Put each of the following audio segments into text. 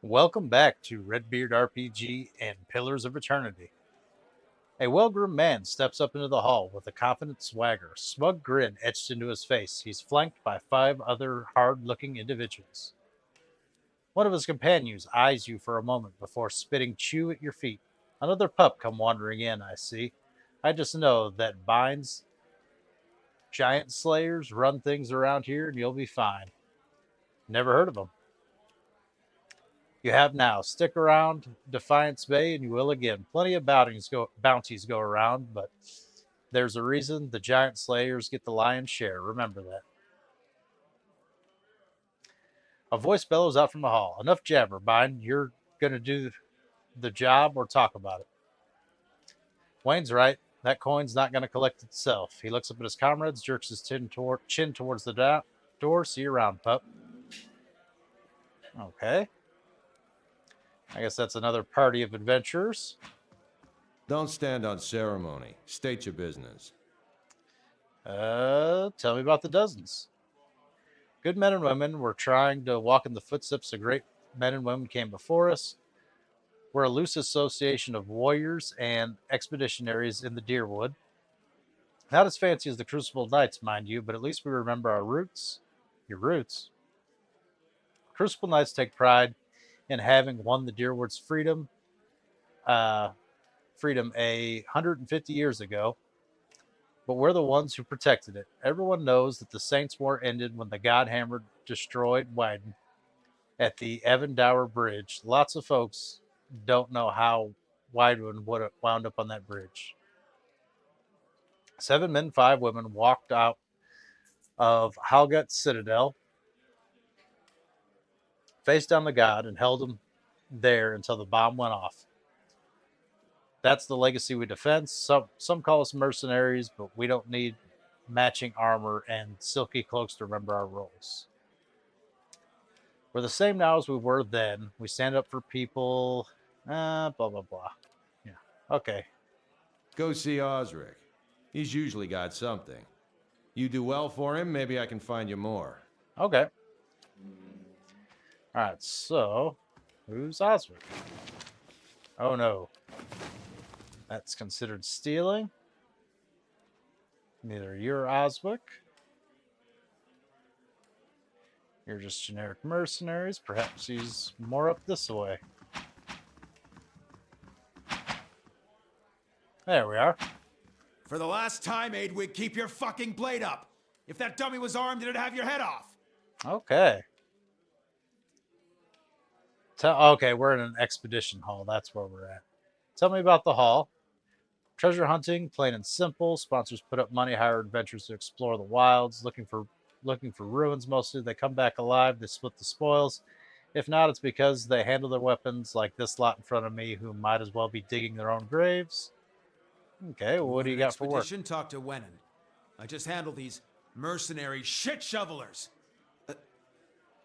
Welcome back to Redbeard RPG and Pillars of Eternity. A well groomed man steps up into the hall with a confident swagger, smug grin etched into his face. He's flanked by five other hard looking individuals. One of his companions eyes you for a moment before spitting chew at your feet. Another pup come wandering in, I see. I just know that binds giant slayers run things around here and you'll be fine. Never heard of them. You have now. Stick around Defiance Bay and you will again. Plenty of bounties go around, but there's a reason the giant slayers get the lion's share. Remember that. A voice bellows out from the hall. Enough jabber, Bind. You're going to do the job or talk about it. Wayne's right. That coin's not going to collect itself. He looks up at his comrades, jerks his chin towards the door. See you around, pup. Okay. I guess that's another party of adventurers. Don't stand on ceremony. State your business. Tell me about the dozens. Good men and women were trying to walk in the footsteps of great men and women came before us. We're a loose association of warriors and expeditionaries in the Deerwood. Not as fancy as the Crucible Knights, mind you, but at least we remember our roots. Your roots. Crucible Knights take pride in having won the Deerwood's uh, freedom 150 years ago, but we're the ones who protected it. Everyone knows that the Saints' War ended when the Godhammer destroyed Wyden at the Evandower Bridge. Lots of folks don't know how Wyden would have wound up on that bridge. 7 men, 5 women walked out of Halgut Citadel, faced down the god, and held him there until the bomb went off. That's the legacy we defend. Some call us mercenaries, but we don't need matching armor and silky cloaks to remember our roles. We're the same now as we were then. We stand up for people. Blah blah blah. Yeah. Okay. Go see Osric. He's usually got something. You do well for him, maybe I can find you more. Okay. All right. So, who's Osric? Oh no. That's considered stealing. Neither you're Oswick. You're just generic mercenaries. Perhaps he's more up this way. There we are. For the last time, Aidwig, keep your fucking blade up. If that dummy was armed, it'd have your head off. Okay. Okay, we're in an expedition hall. That's where we're at. Tell me about the hall. Treasure hunting, plain and simple. Sponsors put up money, hire adventurers to explore the wilds, looking for ruins mostly. They come back alive, they split the spoils. If not, it's because they handle their weapons like this lot in front of me, who might as well be digging their own graves. Okay, well, what do you got for work? Expedition, talk to Wenin. I just handle these mercenary shit shovelers.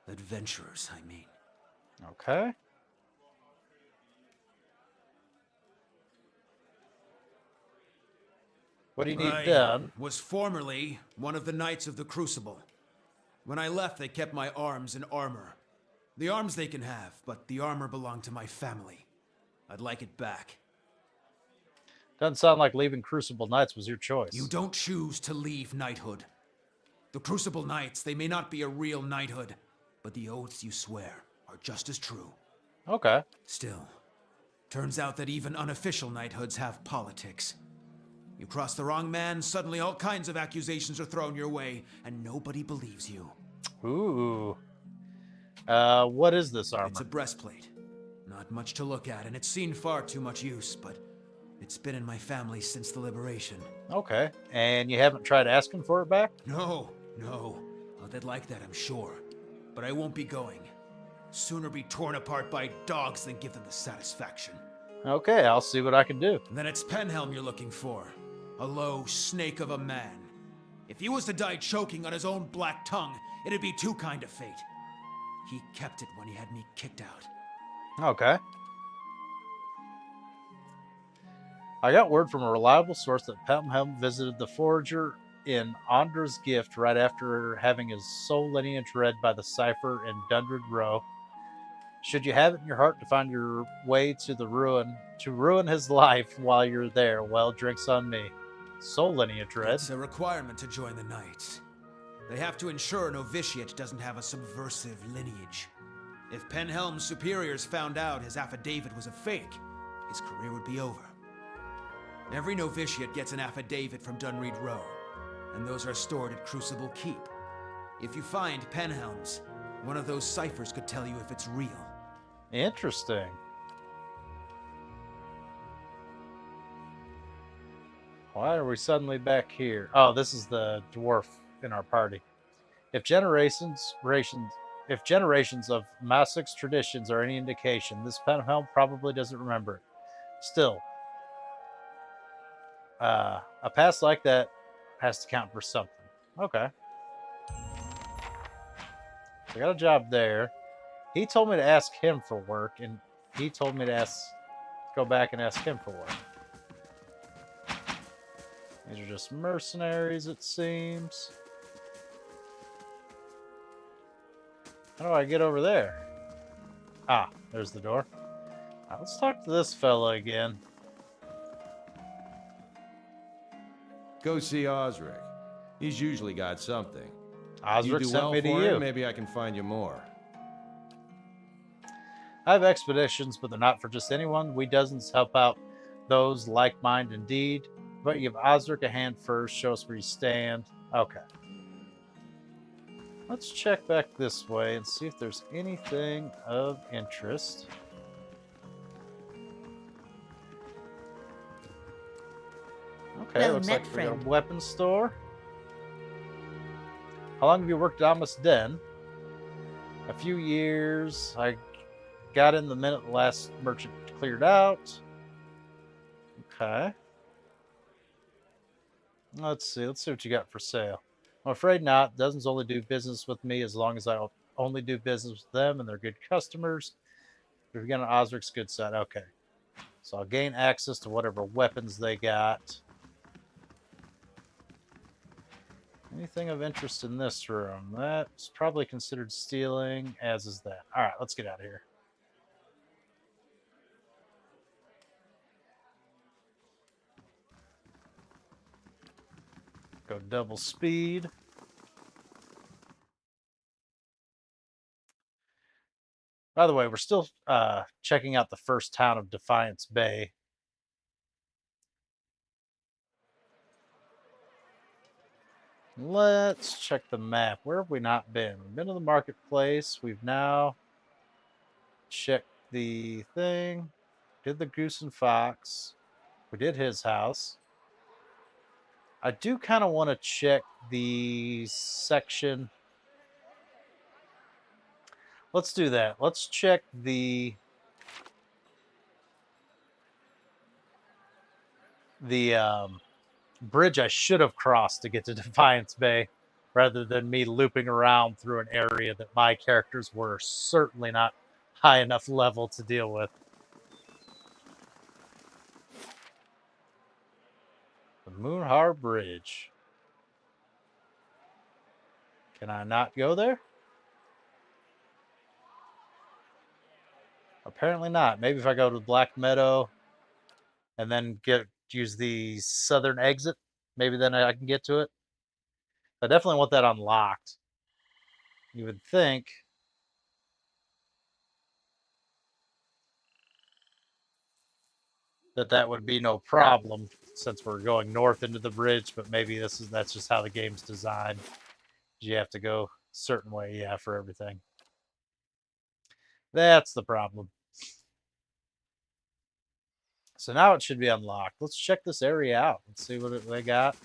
Adventurers, I mean. Okay. What do you need done? Was formerly one of the Knights of the Crucible. When I left, they kept my arms and armor. The arms they can have, but the armor belonged to my family. I'd like it back. Doesn't sound like leaving Crucible Knights was your choice. You don't choose to leave knighthood. The Crucible Knights, they may not be a real knighthood, but the oaths you swear are just as true. Okay. Still, turns out that even unofficial knighthoods have politics. You cross the wrong man, suddenly all kinds of accusations are thrown your way, and nobody believes you. Ooh. What is this armor? It's a breastplate. Not much to look at, and it's seen far too much use, but it's been in my family since the liberation. Okay. And you haven't tried asking for it back? No. Oh, they'd like that, I'm sure. But I won't be going. Sooner be torn apart by dogs than give them the satisfaction. Okay, I'll see what I can do. Then it's Penhelm you're looking for. A low snake of a man. If he was to die choking on his own black tongue, it'd be too kind of fate. He kept it when he had me kicked out. Okay. I got word from a reliable source that Pelham visited the forager in Anders Gift right after having his soul lineage read by the cipher in Dundred Row. Should you have it in your heart to find your way to ruin his life while you're there, well, drinks on me. Soul lineage, Red. It's a requirement to join the Knights. They have to ensure a novitiate doesn't have a subversive lineage. If Penhelm's superiors found out his affidavit was a fake, his career would be over. Every novitiate gets an affidavit from Dunreed Row, and those are stored at Crucible Keep. If you find Penhelm's, one of those ciphers could tell you if it's real. Interesting. Why are we suddenly back here? Oh, this is the dwarf in our party. If generations of Masik's traditions are any indication, this Penhelm probably doesn't remember it. Still, a past like that has to count for something. Okay. I got a job there. He told me to ask him for work, and he told me to go back and ask him for work. These are just mercenaries, it seems. How do I get over there? Ah, there's the door. Right, let's talk to this fella again. Go see Osric. He's usually got something. Osric you do sent well me to for you. him, maybe I can find you more. I have expeditions, but they're not for just anyone. We dozens help out those like mind indeed. But you give Osric a hand first, show us where you stand. Okay. Let's check back this way and see if there's anything of interest. Okay, Well looks met, like we got friend. a weapons store. How long have you worked at Amos Den? A few years. I got in the minute the last merchant cleared out. Okay. Let's see what you got for sale. I'm afraid not. Dozens only do business with me as long as I only do business with them and they're good customers. If you get on Osric's good side, okay. So I'll gain access to whatever weapons they got. Anything of interest in this room? That's probably considered stealing, as is that. All right, let's get out of here. Go double speed. By the way, we're still checking out the first town of Defiance Bay. Let's check the map. Where have we not been? We've been to the marketplace. We've now checked the thing. Did the Goose and Fox. We did his house. I do kind of want to check the section. Let's do that. Let's check the bridge I should have crossed to get to Defiance Bay, rather than me looping around through an area that my characters were certainly not high enough level to deal with. The Moonhar Bridge. Can I not go there? Apparently not. Maybe if I go to Black Meadow and then use the southern exit, maybe then I can get to it. I definitely want that unlocked. You would think that would be no problem since we're going north into the bridge, but maybe that's just how the game's designed. You have to go a certain way, yeah, for everything. That's the problem. So now it should be unlocked. Let's check this area out. Let's see what they got.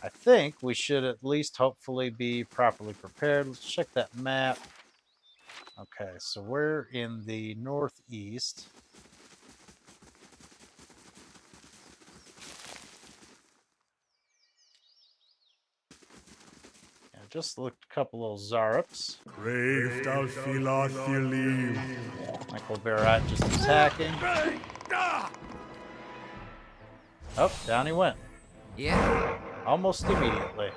I think we should at least hopefully be properly prepared. Let's check that map. Okay, so we're in the northeast. And just looked a couple of Zarups. Michael Barrett just attacking. Oh, down he went. Yeah. Almost immediately.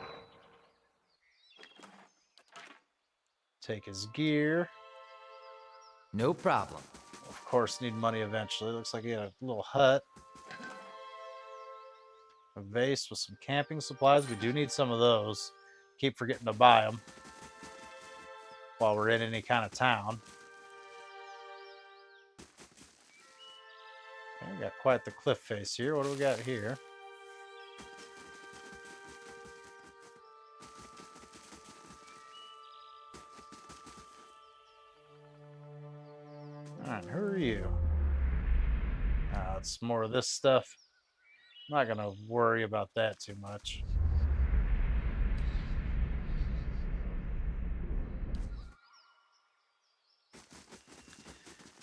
Take his gear. No problem. Of course, need money eventually. Looks like he had a little hut. A vase with some camping supplies. We do need some of those. Keep forgetting to buy them while we're in any kind of town. Okay, we got quite the cliff face here. What do we got here? Alright, who are you? It's more of this stuff. I'm not gonna worry about that too much.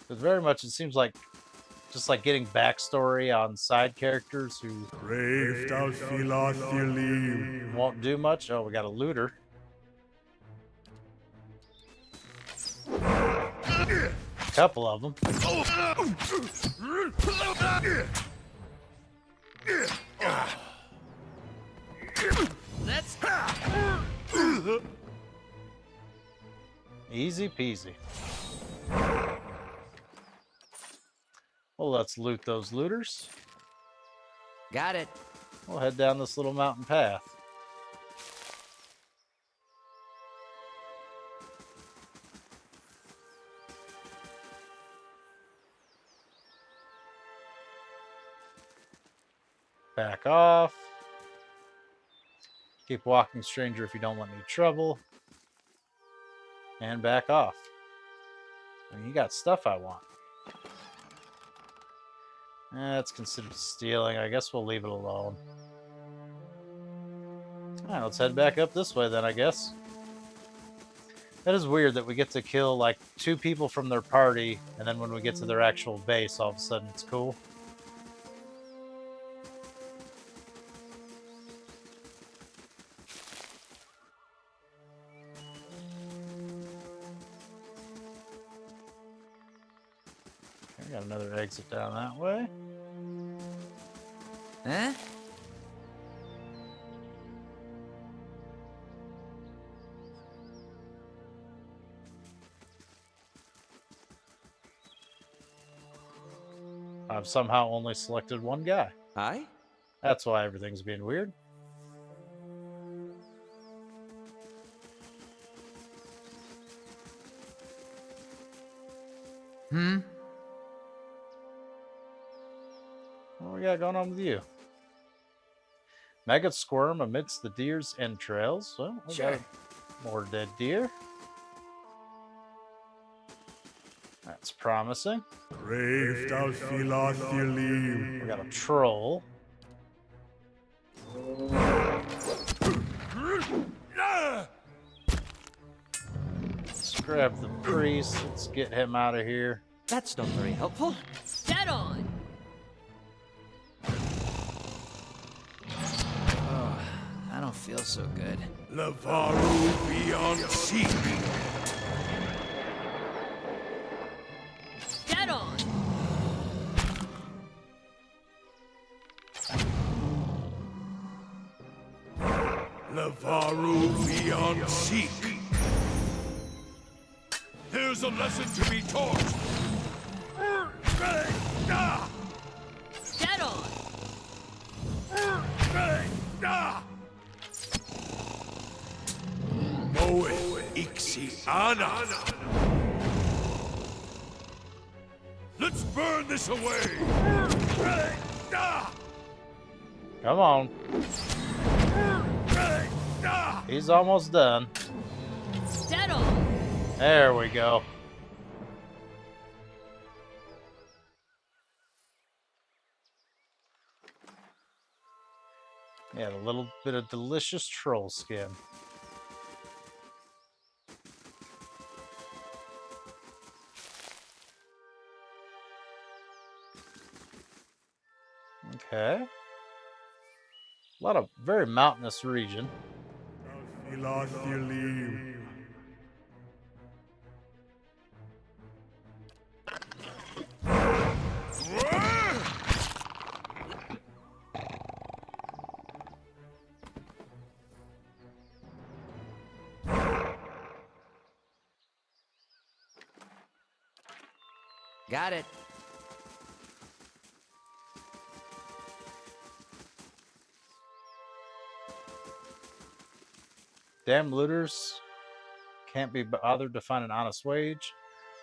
Because very much it seems like just like getting backstory on side characters who won't do much. Oh, we got a looter. A couple of them. Let's Easy peasy. Well, let's loot those looters. got it. We'll head down this little mountain path. Back off. Keep walking, stranger, if you don't want any trouble. And back off. I mean, you got stuff I want. That's considered stealing. I guess we'll leave it alone. Alright, let's head back up this way then, I guess. That is weird that we get to kill like 2 people from their party, and then when we get to their actual base, all of a sudden it's cool. Okay, got another exit down that way. Huh? I've somehow only selected one guy. Hi? That's why everything's being weird. What we got going on with you? Maggots squirm amidst the deer's entrails. Well, we got more dead deer. That's promising. We got a troll. Let's grab the priest. Let's get him out of here. That's not very helpful. Dead on. Oh, I don't feel so good. Lavaru beyond seek. Dead on. Lavaru beyond seek. Here's a lesson to be taught. Dead on. Moe Ixiana. Let's burn this away. Come on. He's almost done. Dead on. There we go. Yeah, a little bit of delicious troll skin. Okay. A lot of very mountainous region. Got it. Damn looters can't be bothered to find an honest wage.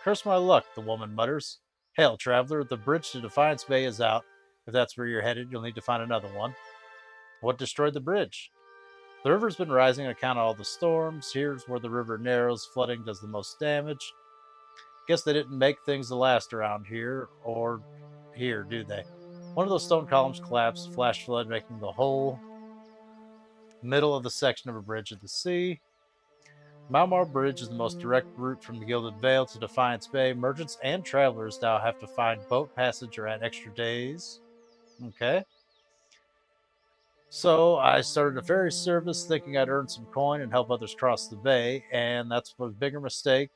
Curse my luck, the woman mutters. Hail, traveler, the bridge to Defiance Bay is out. If that's where you're headed, you'll need to find another one. What destroyed the bridge? The river's been rising on account of all the storms. Here's where the river narrows, flooding does the most damage. Guess they didn't make things to last around here, or here, do they? One of those stone columns collapsed, flash flood, making the whole middle of the section of a bridge at the sea. Malmar Bridge is the most direct route from the Gilded Vale to Defiance Bay. Merchants and travelers now have to find boat passage or add extra days. Okay. So I started a ferry service thinking I'd earn some coin and help others cross the bay, and that's a bigger mistake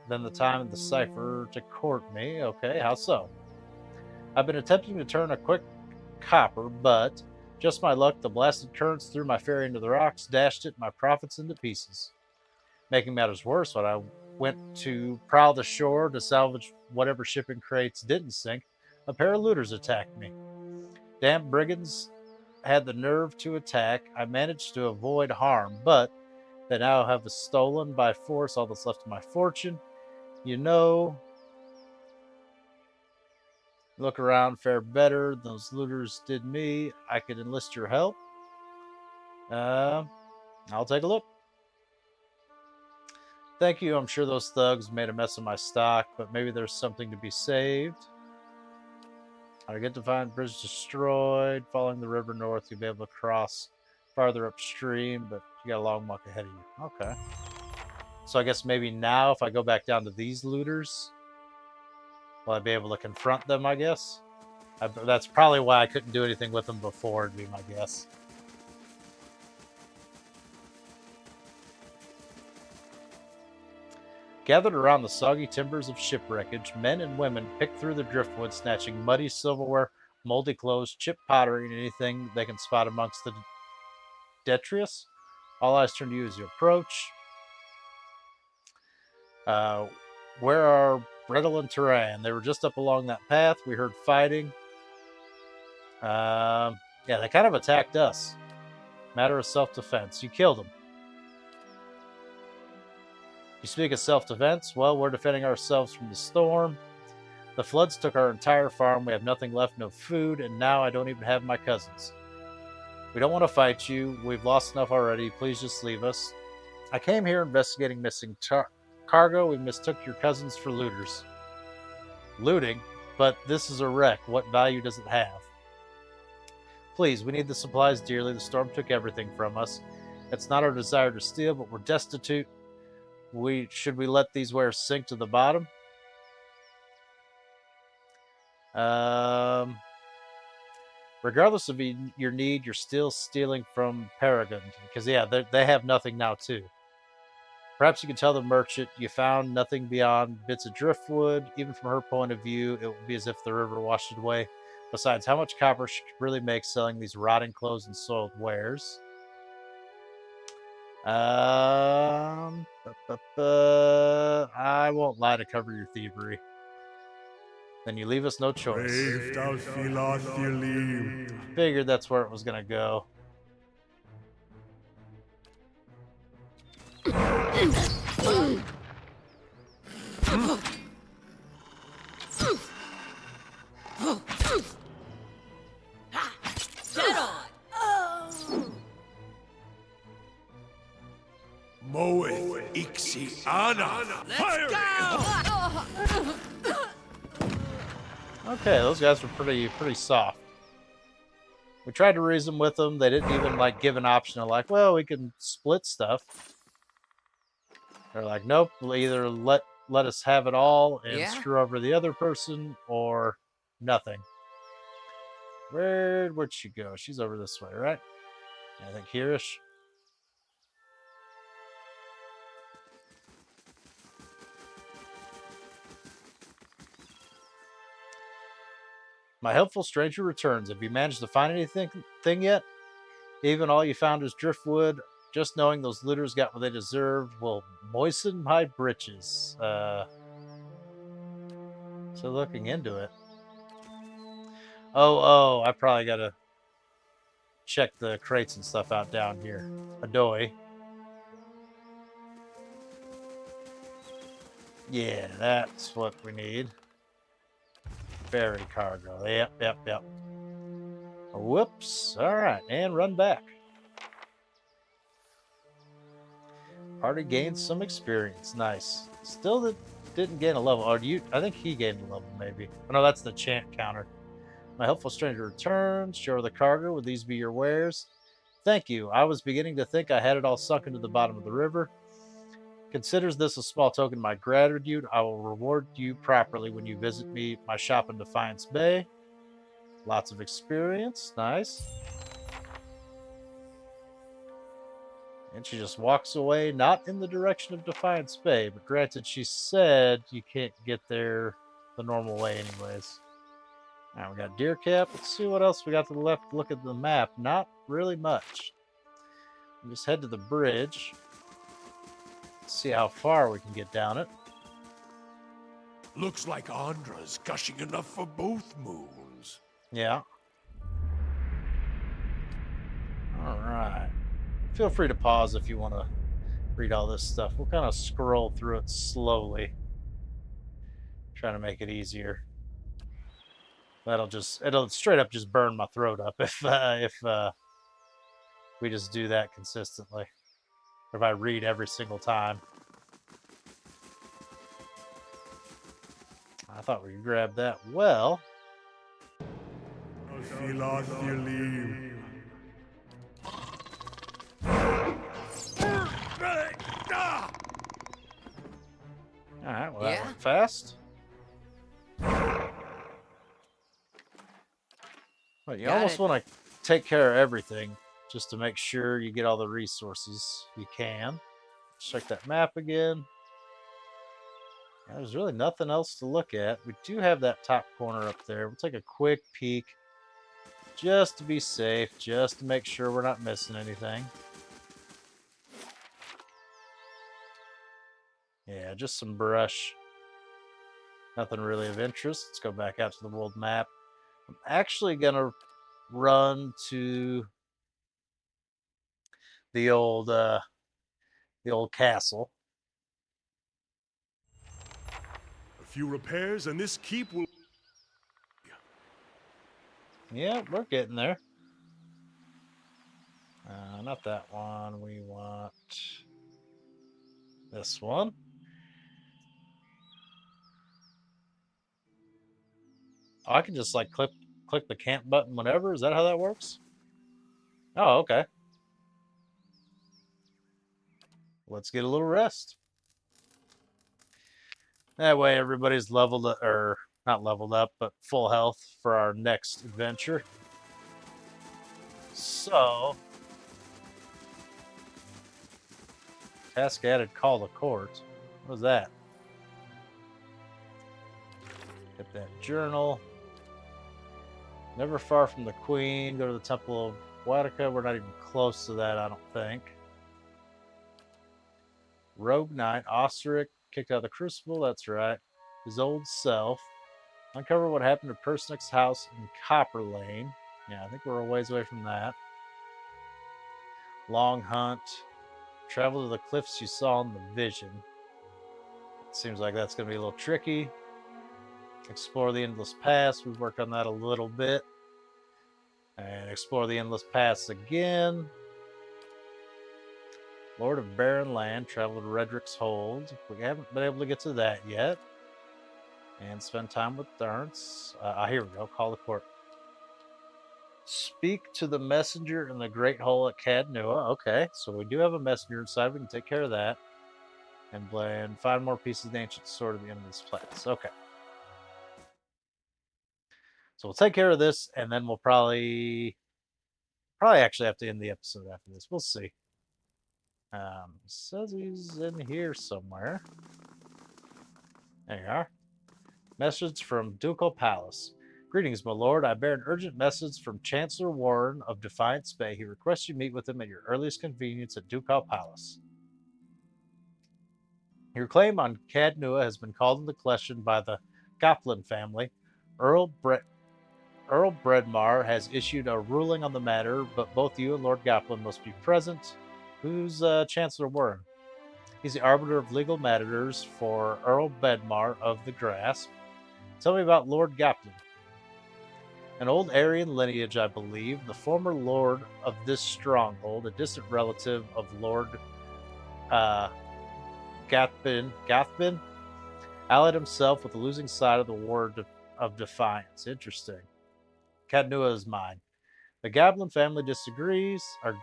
than the time in the cipher to court me. Okay, how so? I've been attempting to turn a quick copper, but just my luck, the blasted currents threw my ferry into the rocks, dashed it, and my profits into pieces. Making matters worse, when I went to prowl the shore to salvage whatever shipping crates didn't sink, a pair of looters attacked me. Damn brigands had the nerve to attack. I managed to avoid harm, but they now have stolen by force all that's left of my fortune. You know, look around, fare better. Those looters did me. I could enlist your help. I'll take a look. Thank you. I'm sure those thugs made a mess of my stock, but maybe there's something to be saved. I get to find bridge destroyed. Following the river north, you'll be able to cross farther upstream, but you got a long walk ahead of you. Okay. So I guess maybe now if I go back down to these looters, will I be able to confront them, I guess? That's probably why I couldn't do anything with them before, would be my guess. Gathered around the soggy timbers of shipwreckage, men and women pick through the driftwood, snatching muddy silverware, moldy clothes, chipped pottery, and anything they can spot amongst the detritus. All eyes turn to you as you approach. Where are Brettel and Turan? They were just up along that path. We heard fighting. Yeah, they kind of attacked us. Matter of self-defense. You killed them. You speak of self-defense? Well, we're defending ourselves from the storm. The floods took our entire farm. We have nothing left, no food, and now I don't even have my cousins. We don't want to fight you. We've lost enough already. Please just leave us. I came here investigating missing cargo. We mistook your cousins for looters. Looting? But this is a wreck. What value does it have? Please, we need the supplies dearly. The storm took everything from us. It's not our desire to steal, but we're destitute. Should we let these wares sink to the bottom? Regardless of your need, you're still stealing from Paragon. Because, yeah, they have nothing now, too. Perhaps you can tell the merchant you found nothing beyond bits of driftwood. Even from her point of view, it would be as if the river washed it away. Besides, how much copper she could really make selling these rotting clothes and soiled wares? I won't lie to cover your thievery. Then you leave us no choice. Figured that's where it was gonna go. Dead on. Moeth Ixiana. Let's go! Okay, those guys were pretty soft. We tried to reason with them. They didn't even like give an option of like, well, we can split stuff. They're like, nope, we'll either let us have it all and Yeah? screw over the other person, or nothing. Where'd she go? She's over this way, right? I think here-ish. My helpful stranger returns. Have you managed to find anything yet? Even all you found is driftwood. Just knowing those looters got what they deserved will moisten my britches. Still looking into it. Oh, I probably gotta check the crates and stuff out down here. Adoy. Yeah, that's what we need. Ferry cargo. Yep. Whoops. All right, and run back. Party gained some experience. Nice. Still didn't gain a level. Or do you? I think he gained a level, maybe. Oh, no, that's the chant counter. My helpful stranger returns. Share the cargo. Would these be your wares? Thank you. I was beginning to think I had it all sunk into the bottom of the river. Considers this a small token of my gratitude. I will reward you properly when you visit me, my shop in Defiance Bay. Lots of experience. Nice. And she just walks away, not in the direction of Defiance Bay, but granted, she said you can't get there the normal way anyways. Now we got Deer Cap. Let's see what else we got to the left. Look at the map. Not really much. We just head to the bridge. See how far we can get down it. Looks like Andra's gushing enough for both moons. Yeah. All right. Feel free to pause if you want to read all this stuff. We'll kind of scroll through it slowly. Trying to make it easier. It'll straight up just burn my throat up if we just do that consistently. Or if I read every single time. I thought we could grab that. Well. Alright, well that went fast. But you almost want to take care of everything just to make sure you get all the resources you can. Check that map again. There's really nothing else to look at. We do have that top corner up there. We'll take a quick peek just to be safe, just to make sure we're not missing anything. Yeah, just some brush. Nothing really of interest. Let's go back out to the world map. I'm actually going to run to the old castle. A few repairs and this keep will... Yeah, we're getting there. Not that one. We want this one. Oh, I can just like click the camp button whenever. Is that how that works? Oh, okay. Let's get a little rest. That way everybody's leveled up, or not leveled up, but full health for our next adventure. So, task added, call the court. What was that? Get that journal. Never far from the queen. Go to the temple of Watica. We're not even close to that, I don't think. Rogue Knight, Osric, kicked out of the Crucible, that's right. His old self. Uncover what happened to Persnick's house in Copper Lane. Yeah, I think we're a ways away from that. Long hunt. Travel to the cliffs you saw in the vision. Seems like that's going to be a little tricky. Explore the Endless Pass. We've worked on that a little bit. And explore the Endless Pass again. Lord of Barren Land. Travel to Redrick's Hold. We haven't been able to get to that yet. And spend time with Darntz. Here we go. Call the court. Speak to the messenger in the Great Hole at Cadnua. Okay, so we do have a messenger inside. We can take care of that. And find more pieces of the ancient sword at the end of this class. Okay. So we'll take care of this, and then we'll probably actually have to end the episode after this. We'll see. Says he's in here somewhere. There you are. Message from Ducal Palace. Greetings, my lord. I bear an urgent message from Chancellor Warren of Defiance Bay. He requests you meet with him at your earliest convenience at Ducal Palace. Your claim on Cadnua has been called into question by the Goplin family, Earl, Earl Bredmar has issued a ruling on the matter, but both you and Lord Goplin must be present. Who's Chancellor Warren? He's the arbiter of legal matters for Earl Bedmar of the Grasp. Tell me about Lord Goplin. An old Aryan lineage, I believe, the former lord of this stronghold, a distant relative of Lord Gathbin, allied himself with the losing side of the War of Defiance. Interesting. Cadnua is mine. The Gablin family disagrees, or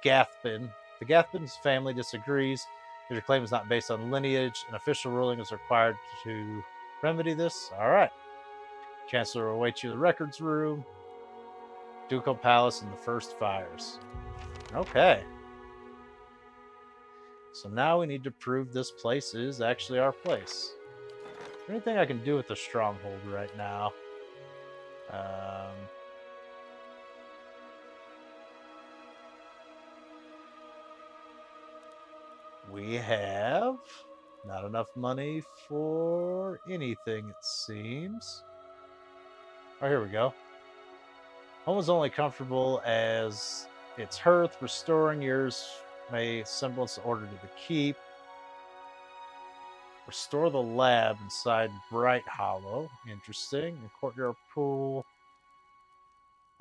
Gathbin. The Gathbin's family disagrees. Your claim is not based on lineage. An official ruling is required to remedy this. All right. Chancellor awaits you in the records room. Ducal Palace and the first fires. Okay. So now we need to prove this place is actually our place. Anything I can do with the stronghold right now? We have not enough money for anything, it seems. Oh, here we go. Home is only comfortable as its hearth. Restoring yours may semblance order to the keep. Restore the lab inside Bright Hollow. Interesting. The courtyard pool.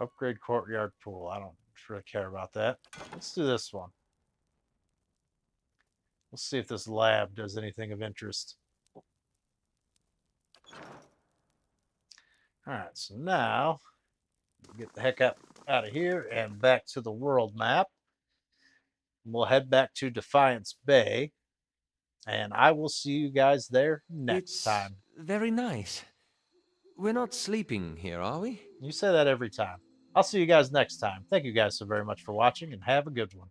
Upgrade courtyard pool. I don't really care about that. Let's do this one. Let's see if this lab does anything of interest. Alright, so now get the heck out of here and back to the world map. We'll head back to Defiance Bay. And I will see you guys there next time. Very nice. We're not sleeping here, are we? You say that every time. I'll see you guys next time. Thank you guys so very much for watching and have a good one.